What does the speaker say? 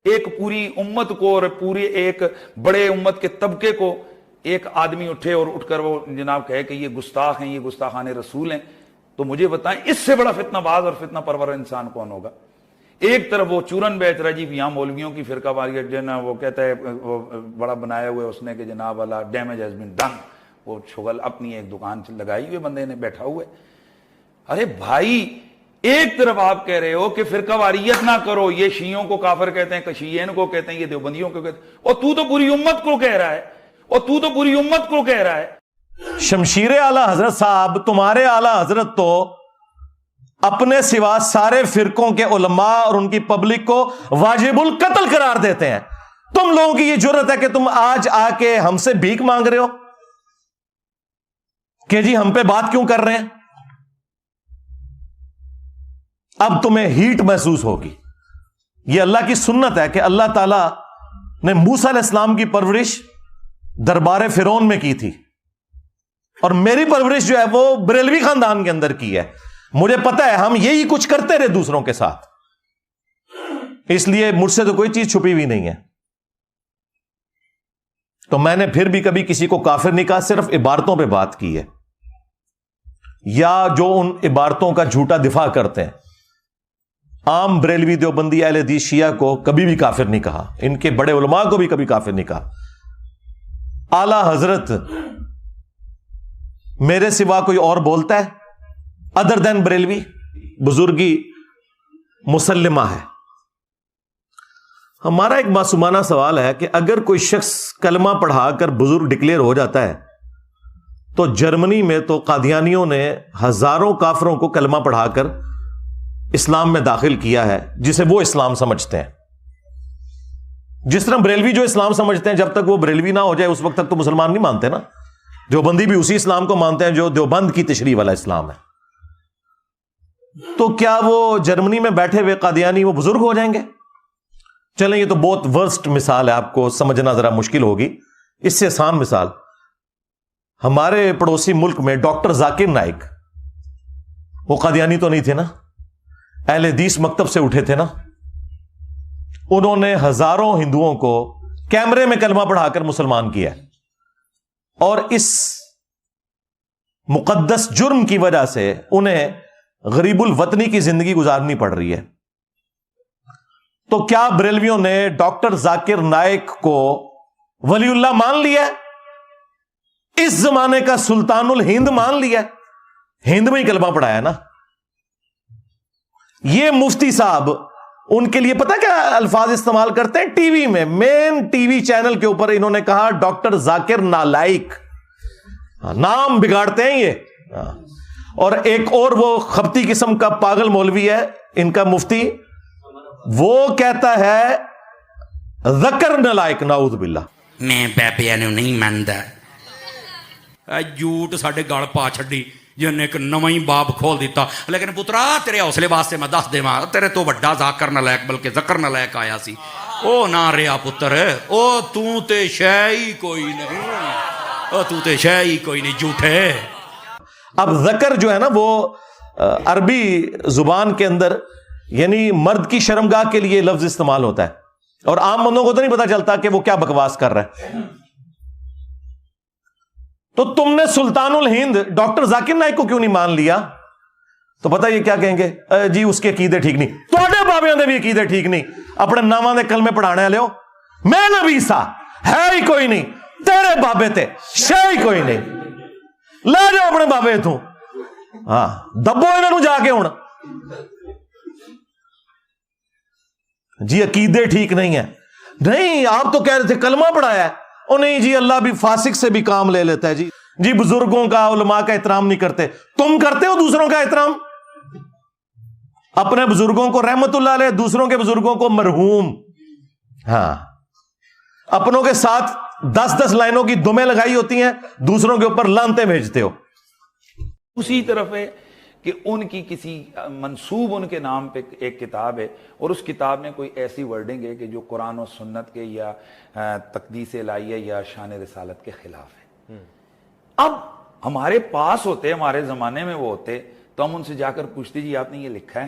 ایک پوری امت کو اور پوری ایک بڑے امت کے طبقے کو ایک آدمی اٹھے اور اٹھ کر وہ جناب کہے کہ یہ گستاخ ہیں، یہ گستاخان رسول ہیں، تو مجھے بتائیں اس سے بڑا فتنہ باز اور فتنہ پرور انسان کون ہوگا؟ ایک طرف وہ چورن بیچ رہا جی یہاں مولویوں کی فرقہ واریت جو نا وہ کہتا ہے وہ بڑا بنایا ہوئے اس نے کہ جناب والا ڈیمیج ہیز بین ڈن، وہ شغل اپنی ایک دکان لگائی ہوئے بندے نے بیٹھا ہوئے۔ ارے بھائی ایک طرف آپ کہہ رہے ہو کہ فرقہ واریت نہ کرو، یہ شیعوں کو کافر کہتے ہیں، شیعین کو کہتے ہیں، یہ دیوبندیوں کو کہتے ہیں، اور تو پوری امت کو کہہ رہا ہے، اور تو پوری امت کو کہہ رہا ہے۔ شمشیر اعلی حضرت صاحب، تمہارے اعلی حضرت تو اپنے سوا سارے فرقوں کے علماء اور ان کی پبلک کو واجب القتل قرار دیتے ہیں، تم لوگوں کی یہ جرت ہے کہ تم آج آ کے ہم سے بھیک مانگ رہے ہو کہ جی ہم پہ بات کیوں کر رہے ہیں؟ اب تمہیں ہیٹ محسوس ہوگی۔ یہ اللہ کی سنت ہے کہ اللہ تعالی نے موسیٰ علیہ السلام کی پرورش دربار فرعون میں کی تھی، اور میری پرورش جو ہے وہ بریلوی خاندان کے اندر کی ہے۔ مجھے پتا ہے ہم یہی کچھ کرتے رہے دوسروں کے ساتھ، اس لیے مجھ سے تو کوئی چیز چھپی ہوئی نہیں ہے۔ تو میں نے پھر بھی کبھی کسی کو کافر نہیں کہا، صرف عبارتوں پہ بات کی ہے، یا جو ان عبارتوں کا جھوٹا دفاع کرتے ہیں۔ عام بریلوی دیوبندی اہل حدیث شیعہ کو کبھی بھی کافر نہیں کہا، ان کے بڑے علماء کو بھی کبھی کافر نہیں کہا۔ اعلی حضرت میرے سوا کوئی اور بولتا ہے ادر دین بریلوی؟ بزرگی مسلمہ ہے۔ ہمارا ایک معصومانہ سوال ہے کہ اگر کوئی شخص کلمہ پڑھا کر بزرگ ڈکلیئر ہو جاتا ہے، تو جرمنی میں تو قادیانیوں نے ہزاروں کافروں کو کلمہ پڑھا کر اسلام میں داخل کیا ہے، جسے وہ اسلام سمجھتے ہیں۔ جس طرح بریلوی جو اسلام سمجھتے ہیں، جب تک وہ بریلوی نہ ہو جائے اس وقت تک تو مسلمان نہیں مانتے نا۔ دیوبندی بھی اسی اسلام کو مانتے ہیں جو دیوبند کی تشریح والا اسلام ہے۔ تو کیا وہ جرمنی میں بیٹھے ہوئے قادیانی وہ بزرگ ہو جائیں گے؟ چلیں یہ تو بہت ورسٹ مثال ہے، آپ کو سمجھنا ذرا مشکل ہوگی۔ اس سے آسان مثال، ہمارے پڑوسی ملک میں ڈاکٹر ذاکر نائک، وہ قادیانی تو نہیں تھے نا، اہل حدیث مکتب سے اٹھے تھے نا۔ انہوں نے ہزاروں ہندوؤں کو کیمرے میں کلمہ پڑھا کر مسلمان کیا، اور اس مقدس جرم کی وجہ سے انہیں غریب الوطنی کی زندگی گزارنی پڑ رہی ہے۔ تو کیا بریلویوں نے ڈاکٹر ذاکر نائک کو ولی اللہ مان لیا؟ اس زمانے کا سلطان الہند مان لیا؟ ہند میں ہی کلمہ پڑھایا نا۔ یہ مفتی صاحب ان کے لیے پتہ کیا الفاظ استعمال کرتے ہیں؟ ٹی وی میں، مین ٹی وی چینل کے اوپر انہوں نے کہا ڈاکٹر ذاکر نالائک۔ نام بگاڑتے ہیں یہ۔ اور ایک اور وہ خبتی قسم کا پاگل مولوی ہے ان کا مفتی، وہ کہتا ہے ذکر نالائک، نعوذ باللہ۔ میں بابیاں نوں نہیں مندا، جھوٹ ساڈے گل پا چھڈی جن نے ایک نواں ہی باب کھول دیتا۔ لیکن پترا تیرے حوصلے واسطے میں دس دیواں، تیرے تو وڈا ذاکر نالائک بلکہ ذکر نالائک آیا سی، او نہ رہا پتر، او تو تے شے ہی کوئی نہیں، او تو تے شے ہی کوئی نہیں، جھوٹے۔ اب ذکر جو ہے نا وہ عربی زبان کے اندر یعنی مرد کی شرمگاہ کے لیے لفظ استعمال ہوتا ہے، اور عام بندوں کو تو نہیں پتا چلتا کہ وہ کیا بکواس کر رہا ہے۔ تو تم نے سلطان الہند ڈاکٹر ذاکر نائک کو کیوں نہیں مان لیا؟ تو پتہ یہ کیا کہیں گے؟ جی اس کے عقیدے ٹھیک نہیں۔ تواڈے بابیاں دے بھی عقیدے ٹھیک نہیں، اپنے ناواں دے کلمے پڑھانے والے ہو۔ میں نبی سا ہے ہی کوئی نہیں، تیرے بابے تے شے ہی کوئی نہیں، لے جاؤ اپنے بابے تو، ہاں دبو انہاں نوں جا کے ہن۔ جی عقیدے ٹھیک نہیں ہے، نہیں آپ تو کہہ رہے تھے کلمہ پڑھایا ہے، او نہیں جی اللہ بھی فاسق سے بھی کام لے لیتا ہے۔ جی بزرگوں کا علماء کا احترام نہیں کرتے، تم کرتے ہو دوسروں کا احترام؟ اپنے بزرگوں کو رحمت اللہ علیہ، دوسروں کے بزرگوں کو مرحوم۔ ہاں اپنوں کے ساتھ 10 لائنوں کی دمیں لگائی ہوتی ہیں، دوسروں کے اوپر لانتیں بھیجتے ہو۔ اسی طرف ہے کہ ان کی کسی منسوب ان کے نام پہ ایک کتاب ہے، اور اس کتاب میں کوئی ایسی ورڈنگ ہے کہ جو قرآن و سنت کے یا تقدیس الہیہ یا شان رسالت کے خلاف ہے۔ اب ہمارے پاس ہوتے، ہمارے زمانے میں وہ ہوتے تو ہم ان سے جا کر پوچھتے جی آپ نے یہ لکھا ہے؟